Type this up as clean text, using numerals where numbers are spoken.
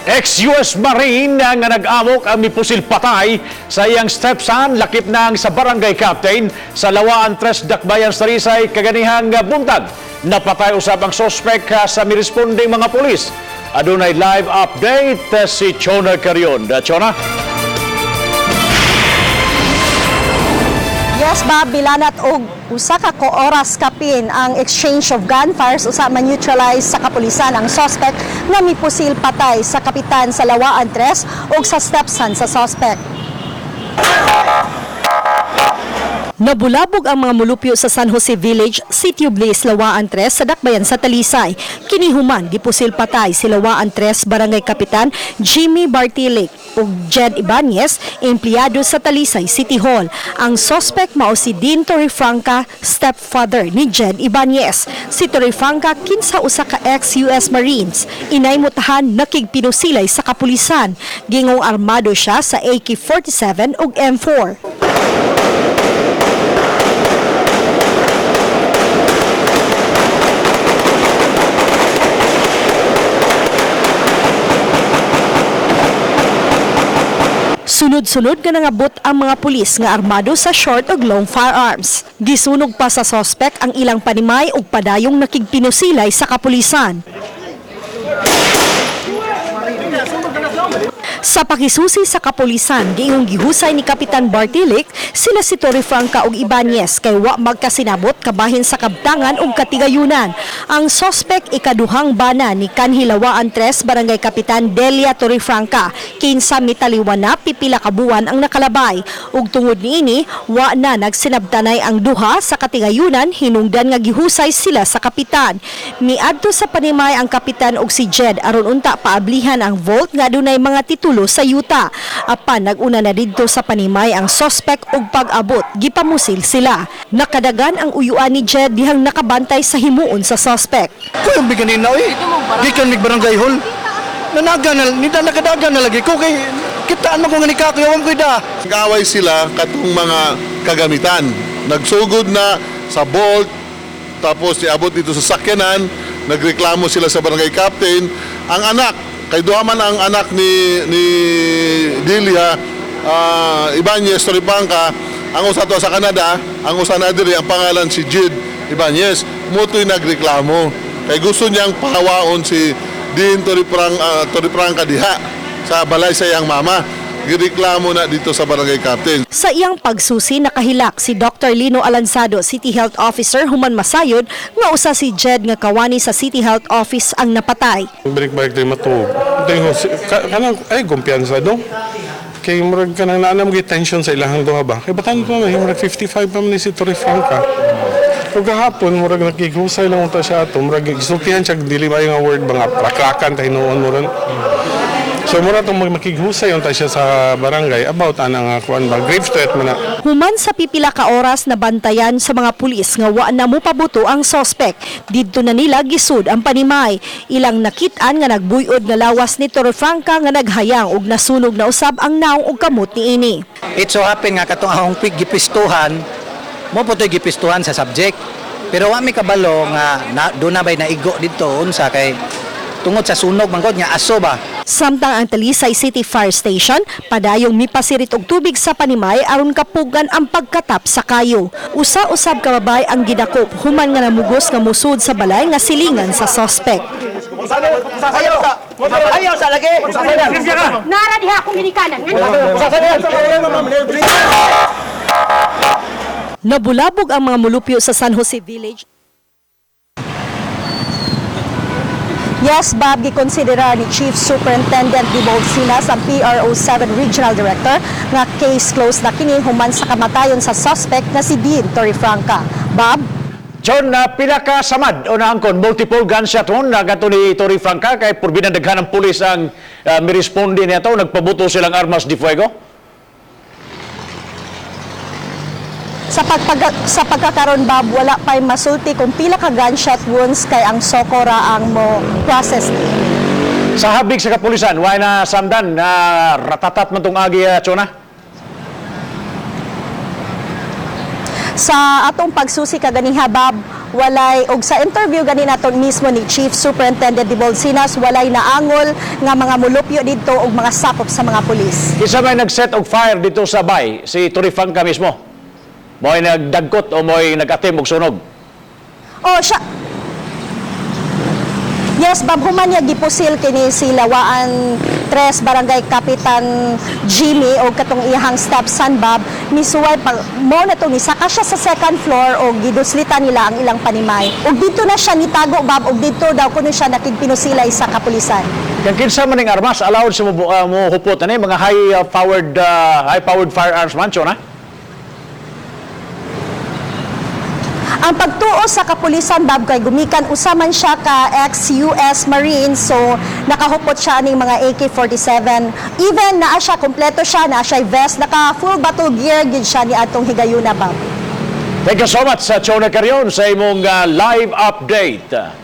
Ex-US Marine nga nag-amok ang mipusil patay sa iyang stepson lakip nang sa barangay captain sa Lawaan Tres Dakbayan sa Rizay kaganihang buntag. Napatay usab ang sospek sa miresponding mga pulis. Adunay live update si Chona Carion. Chona? Yes, Bob, bilanat og usa ka oras kapin ang exchange of gunfires usa ma-neutralize sa kapulisan ang suspect nga mipusil patay sa kapitan sa Lawaan Tres ug sa stepson sa suspect. Nabulabog ang mga mulupyo sa San Jose Village, City of Bliss, Lawaan Tres sa Dakbayan sa Talisay. Kinihuman gipusil patay si Lawaan Tres Barangay Kapitan Jimmy Bartilic ug Jed Ibanez, empleyado sa Talisay City Hall. Ang suspect mao si Dean Torrefranca, stepfather ni Jed Ibanez. Si Torrefranca kinsa usa ka ex-US Marines. Inaymutahan nakigpinusilay sa kapulisan. Gingong armado siya sa AK-47 ug M4. Sunod-sunod nga nangabot ang mga pulis nga armado sa short ug long firearms. Gisunog pa sa suspect ang ilang panimay ug padayong nakigpinusilay sa kapulisan. Sa pakisusi sa kapulisan, giingong gihusay ni Kapitan Bartilic sila si Torrefranca ug Ibanez kay wa magkasinabot kabahin sa kabtangan ug katigayunan. Ang suspect ikaduhang bana ni kanhi Lawaan Tres Barangay Kapitan Delia Torrefranca kinsa mitaliwan na pipila ka buwan ang nakalabay ug tungod niini wa na nagsinabtanay ang duha sa katigayunan hinungdan nga gihusay sila sa kapitan. Miadto sa panimay ang kapitan ug si Jed aron unta paablihan ang vault nga dunay mga titulo sa yuta. Apan naguna na didto sa panimay ang suspect ug pag-abot gipamusil sila. Nakadagan ang uyuan ni Jed dihang nakabantay sa himuon sa suspect. Kung biganin na gikan ni barangay hall. Nanaga na nida nakadagan na lagi ko kay kita ano ko nga ni kakayawang ko da. Nag-away sila katong mga kagamitan. Nagsugod na sa bolt tapos iabot dito sa sakyanan, nagreklamo sila sa barangay captain. Ang anak kay duhaman ang anak ni Delia Ibanez Torrefranca, ang usa to sa Canada, ang usa na diri ang pangalan si Jed Ibanez. Mutoy nagreklamo kay gusto niyang pahawaon si Dean Torrefranca diha sa balay sa iyang mama. Gireklamo na dito sa barangay captain. Sa iyang pagsusi nakahilak si Dr. Lino Alanzado, City Health Officer human masayod nga usa si Jed nga kawani sa City Health Office ang napatay. Balik-balik tayo matug. Kanang ay kumpiyansa do. Kay murag kanang naanam gi tension sa ilahang duha ba. Kay batan ko may murag 55 pa man ni si Torrefranca. Ug gahapon murag nakigusay lang unta siya ato, murag gisultihan siya dili ba nga word ba nga prakrakan kay noon murag. So mura itong makighusay yung siya sa barangay about anang kuan ba grave threat man na. Human sa pipila ka oras na bantayan sa mga pulis nga wa na mo pabuto ang suspect. Didto na nila gisud ang panimay. Ilang nakit-an nga nagbuyod nga lawas ni Torrefranca nga naghayang ug nasunog na usab ang naong ug kamot niini. It so happen nga katong ahong gipistuhan mo putoy gipistuhan sa subject. Pero wa mi kabalo nga do na bay naigo didto unsa kay tungod sa sunog manggod nga aso ba. Samtang ang Talisay City Fire Station padayong mipasirit og tubig sa panimay aron kapugan ang pagkatap sa kayo. Usa-usab ka babay ang gidakop human nga namugos nga musud sa balay nga silingan sa suspect. Ayaw sa lagi. Nara diha akong ginikanan. Nabulabog ang mga mulupyo sa San Jose Village. Yes, Bob, gikonsidera ni Chief Superintendent Dibog Sinas ang PRO 7 Regional Director nga case closed na kini human sa kamatayon sa suspect na si Dean Torrefranca. Bob? John, pinakasamad o naangkon multiple gunshot wound na gato ni Torrefranca kay purbina daghan ng pulis ang miresponde niya to, nagpabuto silang armas di fuego. Sa pagkakaroon, Bob, wala pa'y masulti kung pila ka gunshot wounds kay ang sokora ang mo process. Sa habig sa kapulisan, why na samdan na ratatat man tong agi, Chona? Sa atong pagsusi kaganiha, Bob, walay og sa interview gani naton mismo ni Chief Superintendent de Bolsinas walay naangol nga mga mulupyo dito og mga sakop sa mga pulis. Isa may nag-set og fire dito sa bay, si Tony Franca mismo. Mo'y nagdagkot o mo'y nag-atim og sunog. Oh, siya. Yes, Bob, human niya gipusil kini si Lawaan 3 Barangay Kapitan Jimmy o katong iyang stepson Bob misuway pag mo na to nisaka siya sa second floor o giduslita nila ang ilang panimay. Og dito na siya nitago Bob og dito daw kuno siya nakigpinusilay sa kapulisan. Kung kinsa man ning armas allowed sa mo hupot ani mga high powered firearms man na? Ang pagtuo sa kapulisan Bob kay gumikan usaman siya ka ex-US Marine so nakahupot siya ning mga AK-47 even naa siya kompleto siya na siya vest naka full battle gear gid siya ni atong higayuna Bob. Thank you so much sa Chona Carrion sa imong live update.